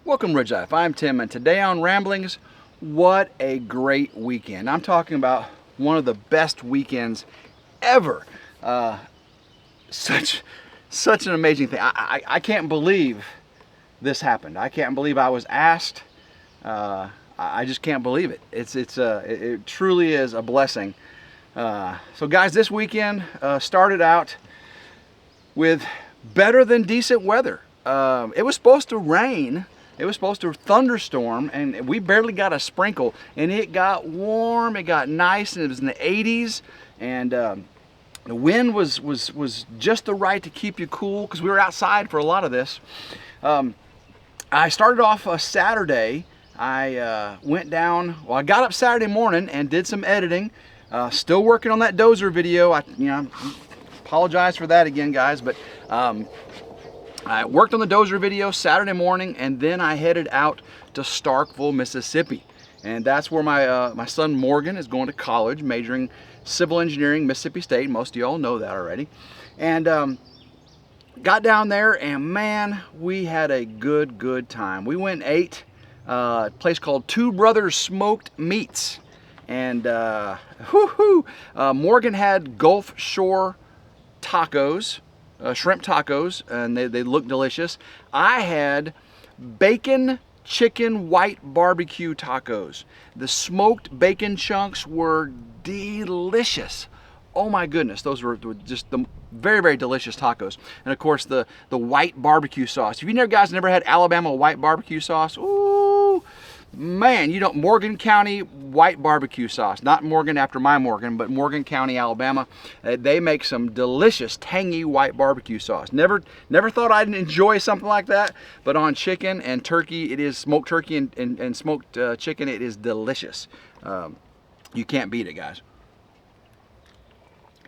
Welcome RidgeLife, I'm Tim, and today on Ramblings, what a great weekend. I'm talking about one of the best weekends ever. Such an amazing thing. I can't believe this happened. I can't believe I was asked. I just can't believe it. It truly is a blessing. So guys, this weekend started out with better than decent weather. It was supposed to rain. It was supposed to thunderstorm, and we barely got a sprinkle, and it got warm, it got nice, and it was in the 80s, and the wind was just the right to keep you cool, because we were outside for a lot of this. I started off Saturday. I went down, well, I got up Saturday morning and did some editing, still working on that dozer video. I apologize for that again, guys, but I worked on the dozer video Saturday morning, and then I headed out to Starkville, Mississippi. And that's where my son Morgan is going to college, majoring civil engineering, Mississippi State. Most of y'all know that already. And got down there, and man, we had a good time. We went and ate a place called Two Brothers Smoked Meats. And Morgan had Gulf Shore tacos. Shrimp tacos, and they look delicious. I had bacon chicken white barbecue tacos. The smoked bacon chunks were delicious. Oh my goodness, those were just the very delicious tacos. And of course the white barbecue sauce. If you guys never had Alabama white barbecue sauce, ooh man, Morgan County white barbecue sauce. Not Morgan after my Morgan, but Morgan County, Alabama. They make some delicious, tangy white barbecue sauce. Never thought I'd enjoy something like that, but on chicken and turkey, it is smoked turkey and smoked chicken, it is delicious. You can't beat it, guys.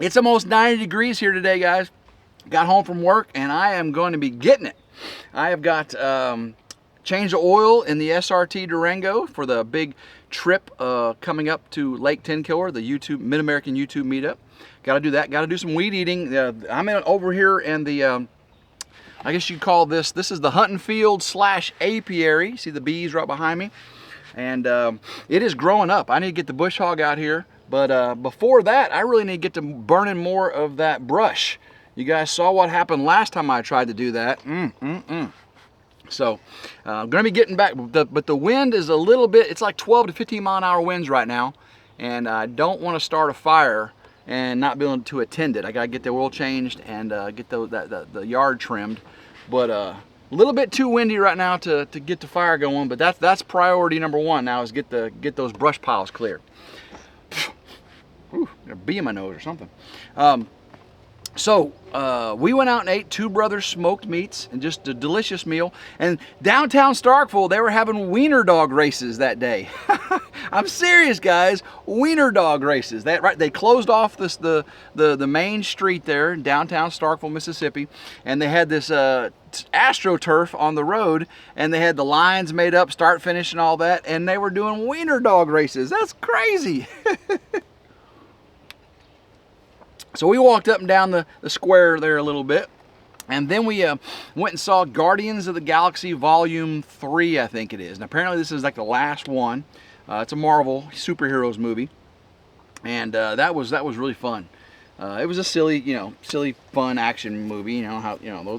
It's almost 90 degrees here today, guys. Got home from work, and I am going to be getting it. I have got change the oil in the SRT Durango for the big trip coming up to Lake Tenkiller, the Mid-American YouTube meetup. Got to do that. Got to do some weed eating. I'm over here in the, I guess you'd call this is the hunting field / apiary. See the bees right behind me? And it is growing up. I need to get the bush hog out here. But before that, I really need to get to burning more of that brush. You guys saw what happened last time I tried to do that. So I'm going to be getting back, but the wind is a little bit, it's like 12 to 15 mile an hour winds right now, and I don't want to start a fire and not be able to attend it. I got to get the oil changed and get the yard trimmed, but a little bit too windy right now to get the fire going, but that's priority number one now, is get those brush piles clear. Ooh, got a bee in my nose or something. So we went out and ate Two Brothers Smoked Meats, and just a delicious meal. And downtown Starkville, they were having wiener dog races that day. I'm serious, guys. Wiener dog races. They closed off the main street there in downtown Starkville, Mississippi, and they had this AstroTurf on the road, and they had the lines made up, start, finish, and all that, and they were doing wiener dog races. That's crazy. So we walked up and down the square there a little bit, and then we went and saw Guardians of the Galaxy Volume 3, I think it is. And apparently this is like the last one. It's a Marvel superheroes movie, and that was really fun. It was a silly fun action movie. You know how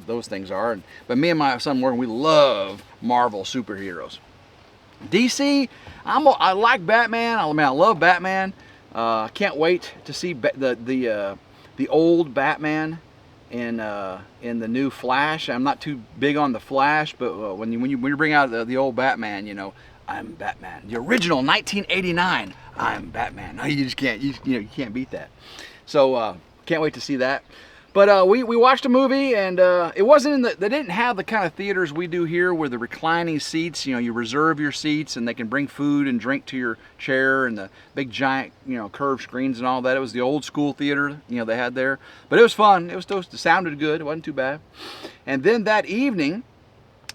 those things are. But me and my son Morgan, we love Marvel superheroes. DC, I like Batman. I love Batman. Can't wait to see the old Batman in the new Flash. I'm not too big on the Flash, but when you bring out the old Batman, I'm Batman. The original 1989, I'm Batman. No, you just can't. You can't beat that. So can't wait to see that. But we watched a movie, and it wasn't they didn't have the kind of theaters we do here where the reclining seats, you reserve your seats and they can bring food and drink to your chair, and the big giant, curved screens and all that. It was the old school theater, they had there. But it was fun. It sounded good. It wasn't too bad. And then that evening,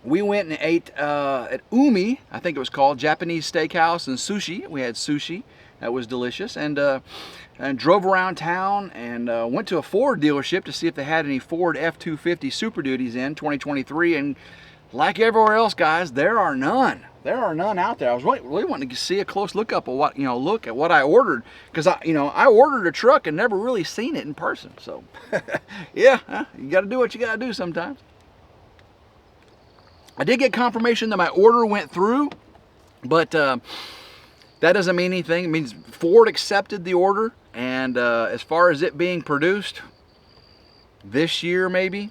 we went and ate at Umi, I think it was called, Japanese Steakhouse and sushi. We had sushi. That was delicious. And drove around town and went to a Ford dealership to see if they had any Ford F-250 Super Duties in 2023, and like everywhere else, guys, there are none. There are none out there. I was really wanting to see a close look up at what, look at what I ordered, because I ordered a truck and never really seen it in person. So, yeah, you got to do what you got to do sometimes. I did get confirmation that my order went through, but that doesn't mean anything. It means Ford accepted the order, and as far as it being produced this year, maybe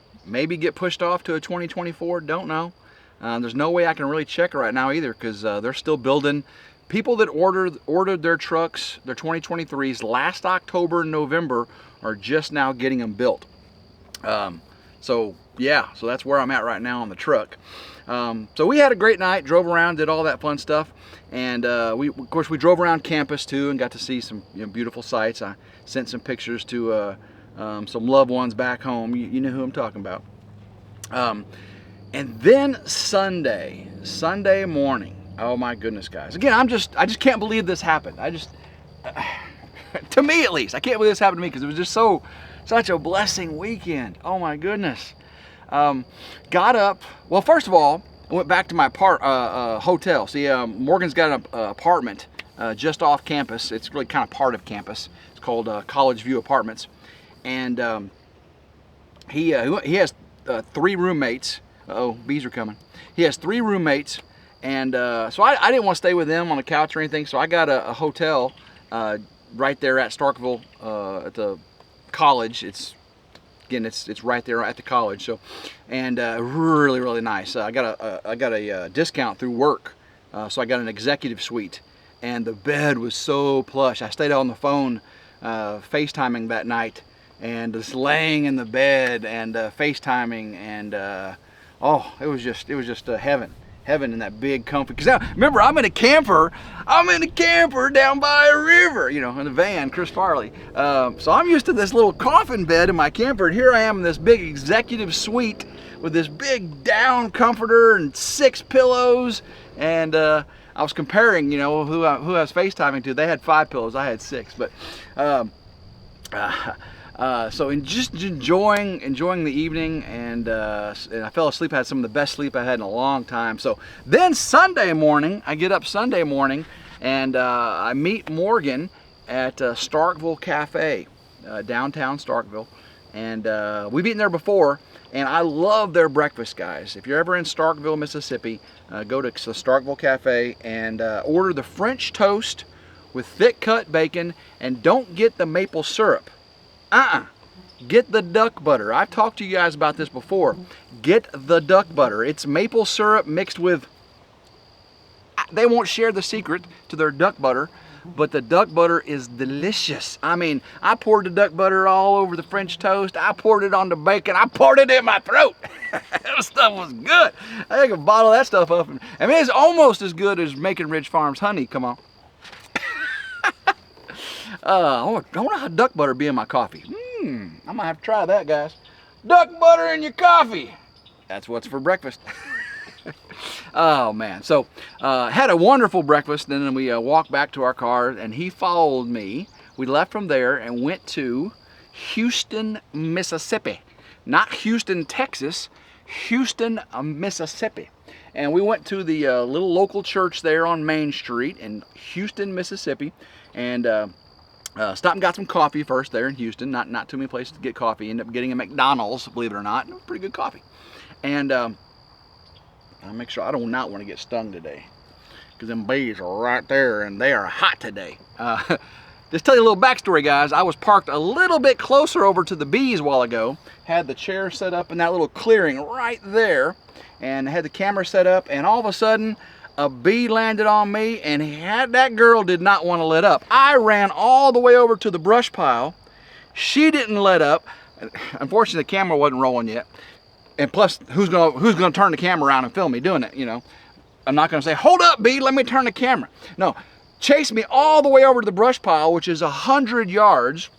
get pushed off to a 2024. Don't know. There's no way I can really check it right now either, because they're still building. People that ordered their trucks, their 2023s, last October and November, are just now getting them built. So that's where I'm at right now on the truck. So we had a great night, drove around, did all that fun stuff, and of course we drove around campus too and got to see some beautiful sights. I sent some pictures to some loved ones back home. You know who I'm talking about. And then Sunday morning, oh my goodness, guys. Again, I just can't believe this happened. To me at least, I can't believe this happened to me, because it was just such a blessing weekend. Oh my goodness. Got up, well, first of all, I went back to my hotel. See, Morgan's got an apartment just off campus. It's really kind of part of campus. It's called College View Apartments. And he has 3 roommates. Uh-oh, bees are coming. He has 3 roommates, and so I didn't want to stay with them on the couch or anything, so I got a hotel right there at Starkville at the college. It's right there at the college. So, and really nice. I got a discount through work, so I got an executive suite, and the bed was so plush. I stayed on the phone FaceTiming that night, and just laying in the bed and FaceTiming, and it was just heaven in that big comfy. Because remember, I'm in a camper down by a river, in a van, Chris Farley. So I'm used to this little coffin bed in my camper, and here I am in this big executive suite with this big down comforter and 6 pillows. And I was comparing, who I was FaceTiming to. They had 5 pillows, I had 6. But so just enjoying the evening, and I fell asleep. I had some of the best sleep I had in a long time. So then I get up Sunday morning, and I meet Morgan at Starkville Cafe, downtown Starkville, and we've eaten there before, and I love their breakfast, guys. If you're ever in Starkville, Mississippi, go to the Starkville Cafe and order the French toast with thick cut bacon, and don't get the maple syrup. Get the duck butter. I've talked to you guys about this before. Get the duck butter. It's maple syrup mixed with, they won't share the secret to their duck butter, but the duck butter is delicious. I mean, I poured the duck butter all over the French toast. I poured it on the bacon. I poured it in my throat. That stuff was good. I think a bottle of that stuff up. I mean, it's almost as good as making Ridge Farms honey. Come on. I wonder how duck butter be in my coffee. I'm gonna have to try that, guys. Duck butter in your coffee. That's what's for breakfast. Oh man, so had a wonderful breakfast, and then we walked back to our car, and he followed me. We left from there and went to Houston, Mississippi. Not Houston, Texas, Houston, Mississippi. And we went to the little local church there on Main Street in Houston, Mississippi, and stopped and got some coffee first there in Houston. Not too many places to get coffee. Ended up getting a McDonald's, believe it or not. Pretty good coffee. And I'll make sure I do not want to get stung today, because them bees are right there and they are hot today. Just tell you a little backstory, guys. I was parked a little bit closer over to the bees a while ago. Had the chair set up in that little clearing right there, and had the camera set up, and all of a sudden a bee landed on me, and that girl did not want to let up. I ran all the way over to the brush pile. She didn't let up. Unfortunately, the camera wasn't rolling yet. And plus, who's gonna turn the camera around and film me doing it? I'm not gonna say, "Hold up, bee, let me turn the camera." No, chased me all the way over to the brush pile, which is 100 yards.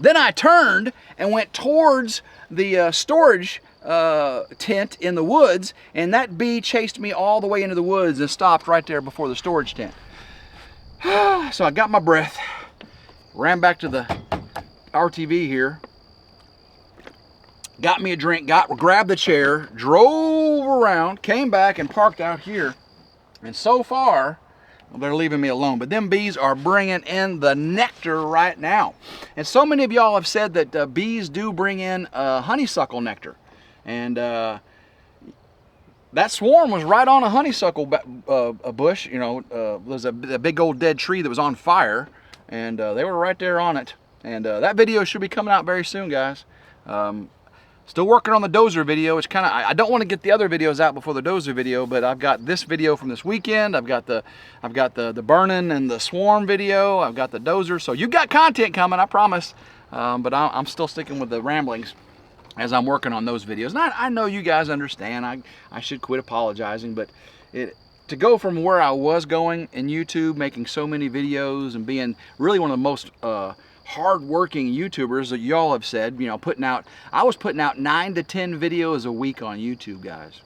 Then I turned and went towards the storage tent in the woods, and that bee chased me all the way into the woods and stopped right there before the storage tent. So I got my breath, ran back to the RTV here, got me a drink, grabbed the chair, drove around, came back and parked out here. And so far, well, they're leaving me alone. But them bees are bringing in the nectar right now. And so many of y'all have said that bees do bring in honeysuckle nectar. And that swarm was right on a honeysuckle bush. You know, there was a big old dead tree that was on fire. And they were right there on it. And that video should be coming out very soon, guys. Still working on the dozer video. It's kind of, I don't want to get the other videos out before the dozer video, but I've got this video from this weekend. I've got the burning and the swarm video. I've got the dozer. So you got content coming, I promise. But I'm still sticking with the ramblings as I'm working on those videos. And I know you guys understand. I should quit apologizing, but to go from where I was going in YouTube, making so many videos and being really one of the most hard-working YouTubers that y'all have said, you know, I was putting out 9 to 10 videos a week on YouTube, guys.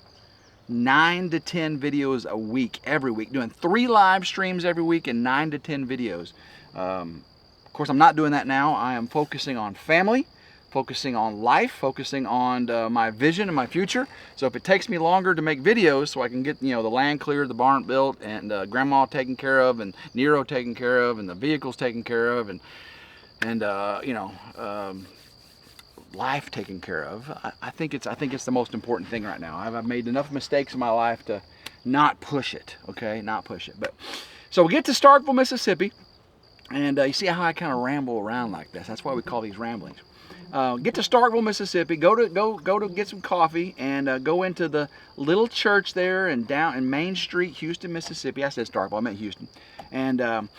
9 to 10 videos a week, every week, doing 3 live streams every week and 9 to 10 videos. Of course, I'm not doing that now. I am focusing on family, focusing on life, focusing on my vision and my future. So if it takes me longer to make videos so I can get, you know, the land cleared, the barn built, and grandma taken care of, and Nero taken care of, and the vehicles taken care of, and you know, life taken care of. I think it's the most important thing right now. I've made enough mistakes in my life to not push it. Okay, not push it. But so we get to Starkville, Mississippi, and you see how I kind of ramble around like this. That's why we call these ramblings. Get to Starkville, Mississippi. Go to get some coffee and go into the little church there and down in Main Street, Houston, Mississippi. I said Starkville, I meant Houston, and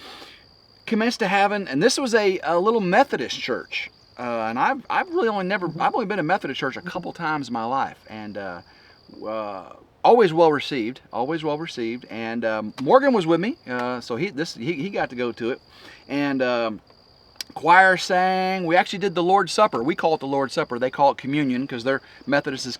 commenced to having, and this was a little Methodist church, and I've only been in Methodist church a couple times in my life, and always well received, and Morgan was with me, so he got to go to it, and choir sang. We actually did the Lord's Supper. We call it the Lord's Supper. They call it communion because they're Methodist is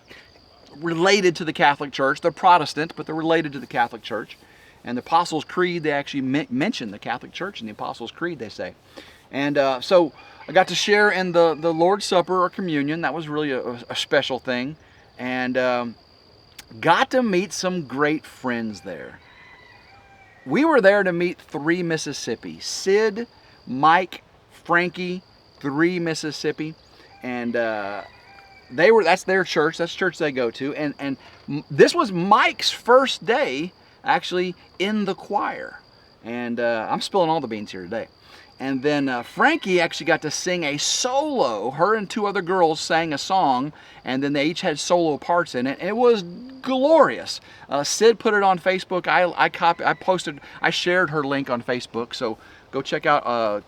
related to the Catholic Church. They're Protestant, but they're related to the Catholic Church. And the Apostles' Creed, they actually mention the Catholic Church in the Apostles' Creed, they say. And so I got to share in the Lord's Supper or communion. That was really a special thing. And got to meet some great friends there. We were there to meet 3 Mississippi. Sid, Mike, Frankie, 3 Mississippi. And that's their church. That's the church they go to. And this was Mike's first day actually in the choir, and I'm spilling all the beans here today. And then Frankie actually got to sing a solo. Her and 2 other girls sang a song, and then they each had solo parts in it. It was glorious. Sid put it on Facebook. I shared her link on Facebook, so go check out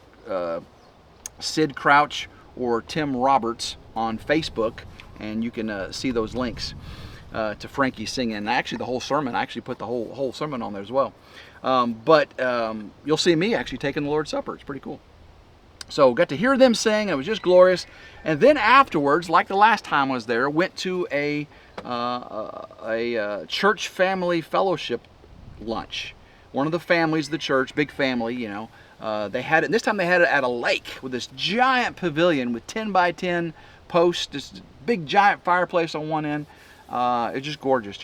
Sid Crouch or Tim Roberts on Facebook, and you can see those links to Frankie singing. And actually the whole sermon, I actually put the whole sermon on there as well. But you'll see me actually taking the Lord's Supper. It's pretty cool. So got to hear them sing. It was just glorious. And then afterwards, like the last time I was there, went to a church family fellowship lunch. One of the families of the church, big family, you know, they had it. This time they had it at a lake with this giant pavilion with 10 by 10 posts, this big giant fireplace on one end. It's just gorgeous,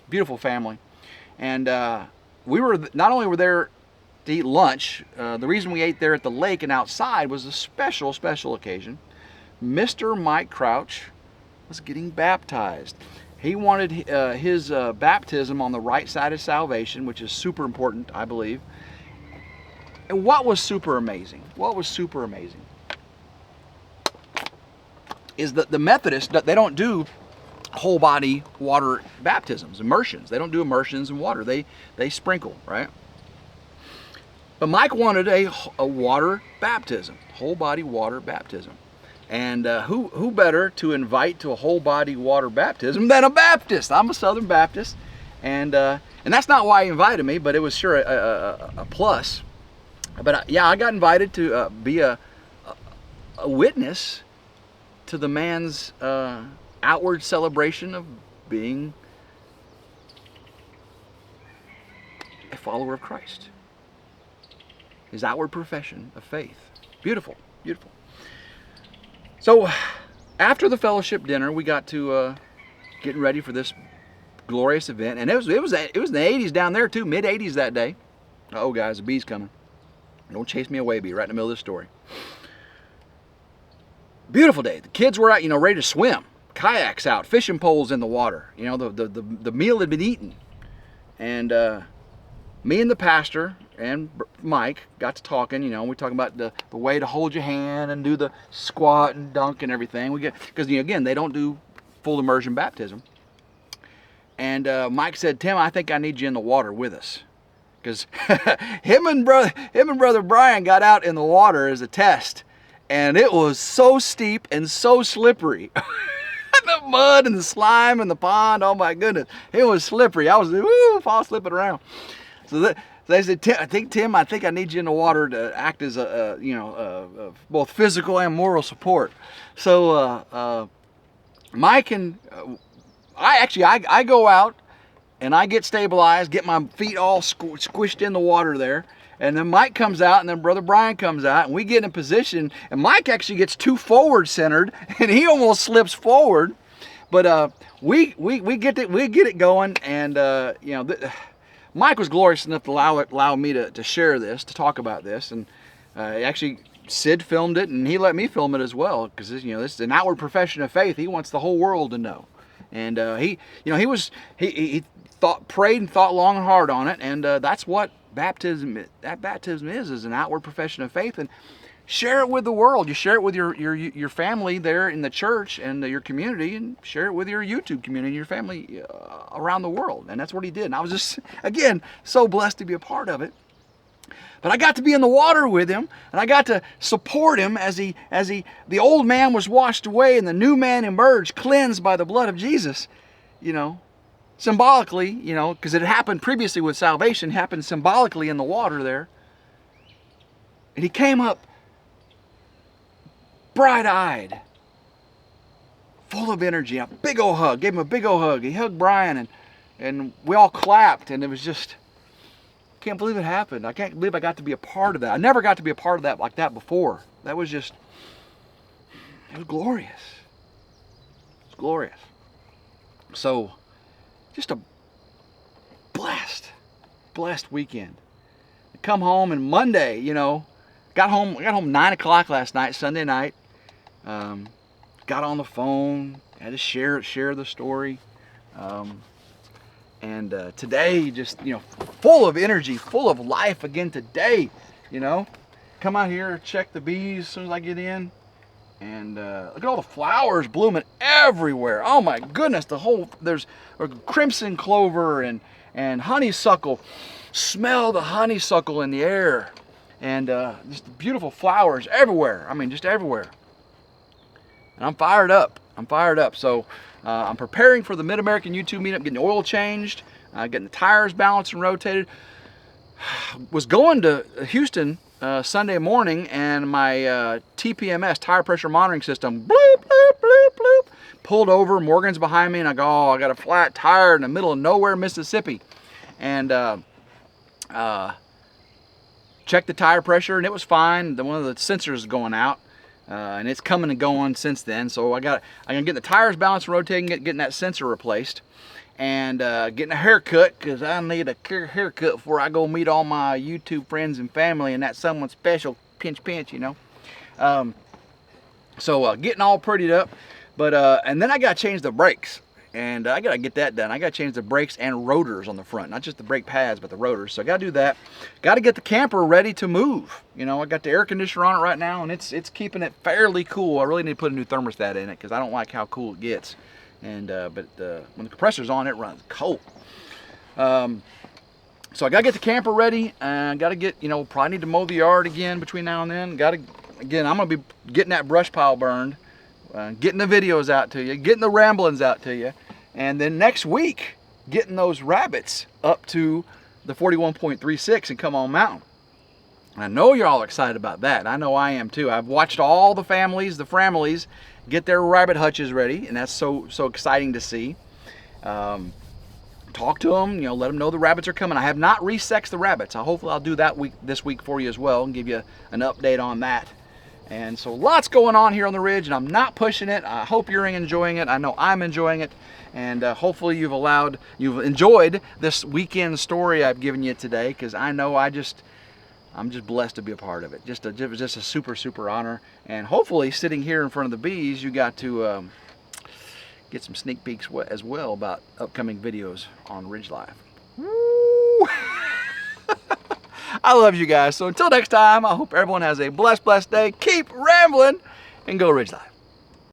beautiful family. And we were not only were there to eat lunch. The reason we ate there at the lake and outside was a special occasion. Mr. Mike Crouch was getting baptized. He wanted his baptism on the right side of salvation, which is super important, I believe. And what was super amazing is that the Methodists, they don't do whole body water baptisms, immersions. They don't do immersions in water. They sprinkle, right? But Mike wanted a water baptism, whole body water baptism. And who better to invite to a whole body water baptism than a Baptist? I'm a Southern Baptist, and that's not why he invited me, but it was sure a plus. But yeah, I got invited to be a witness to the man's outward celebration of being a follower of Christ. His outward profession of faith. Beautiful, beautiful. So after the fellowship dinner, we got to getting ready for this glorious event, and it was in the 80s down there too, mid 80s that day. Oh guys, the bee's coming. Don't chase me away, bee, right in the middle of this story. Beautiful day. The kids were out, ready to swim. Kayaks out, fishing poles in the water. The meal had been eaten. And me and the pastor and Mike got to talking. We talking about the way to hold your hand and do the squat and dunk and everything. Because again, they don't do full immersion baptism. And Mike said, "Tim, I think I need you in the water with us." Because him and brother Brian got out in the water as a test, and it was so steep and so slippery. The mud and the slime and the pond, oh my goodness, it was slippery. I was fall slipping around. So they said, Tim, I think I need you in the water to act as both physical and moral support. So Mike and I go out. And I get stabilized, get my feet all squished in the water there. And then Mike comes out, and then Brother Brian comes out, and we get in position. And Mike actually gets too forward centered, and he almost slips forward. But we get it going, and Mike was glorious enough to allow me to share this, to talk about this, and actually Sid filmed it, and he let me film it as well, because this is an outward profession of faith. He wants the whole world to know. And he prayed and thought long and hard on it, and that's what baptism is an outward profession of faith. And share it with the world. You share it with your family there in the church and your community, and share it with your YouTube community, your family around the world. And that's what he did. And I was just, again, so blessed to be a part of it. But I got to be in the water with him, and I got to support him as the old man was washed away and the new man emerged, cleansed by the blood of Jesus. Symbolically, because it had happened previously with salvation, happened symbolically in the water there. And he came up bright-eyed, full of energy, a big old hug, gave him a big old hug. He hugged Brian, and we all clapped, and it was just, can't believe it happened. I can't believe I got to be a part of that. I never got to be a part of that like that before. That was just, it was glorious. It was glorious. So, just a blessed weekend. I come home, and Monday, got home 9 o'clock last night, Sunday night. Got on the phone, had to share the story. And today, just, full of energy, full of life again today, Come out here, check the bees as soon as I get in. And look at all the flowers blooming everywhere. Oh my goodness, there's crimson clover and honeysuckle. Smell the honeysuckle in the air. And just beautiful flowers everywhere. I mean, just everywhere. And I'm fired up. So I'm preparing for the Mid-American YouTube meetup, getting the oil changed, getting the tires balanced and rotated. Was going to Houston Sunday morning, and my TPMS, tire pressure monitoring system, bloop, bloop, bloop, bloop, pulled over. Morgan's behind me, and I go, oh, I got a flat tire in the middle of nowhere, Mississippi. And checked the tire pressure, and it was fine. One of the sensors is going out, and it's coming and going since then. So I'm gonna get the tires balanced and rotating, getting that sensor replaced, and getting a haircut, because I need a haircut before I go meet all my YouTube friends and family and that someone special, pinch, So getting all prettied up, but and then I gotta change the brakes. And I gotta get that done. I gotta change the brakes and rotors on the front, not just the brake pads, but the rotors. So I gotta do that. Gotta get the camper ready to move. I got the air conditioner on it right now, and it's keeping it fairly cool. I really need to put a new thermostat in it, because I don't like how cool it gets. And but when the compressor's on, it runs cold. So I gotta get the camper ready. Gotta get, probably need to mow the yard again between now and then. I'm gonna be getting that brush pile burned, getting the videos out to you, getting the ramblings out to you. And then next week, getting those rabbits up to the 41.36 in Come On Mountain. I know you're all excited about that. I know I am too. I've watched all the families get their rabbit hutches ready, and that's so exciting to see. Talk to them, let them know the rabbits are coming. I have not resexed the rabbits. Hopefully I'll do that this week for you as well, and give you an update on that. And so lots going on here on the ridge, and I'm not pushing it. I hope you're enjoying it. I know I'm enjoying it. And hopefully you've enjoyed this weekend story I've given you today, because I know I'm just blessed to be a part of it. It was just a super honor. And hopefully sitting here in front of the bees, you got to get some sneak peeks as well about upcoming videos on RidgeLife. Woo! I love you guys. So until next time, I hope everyone has a blessed day. Keep rambling and go RidgeLife.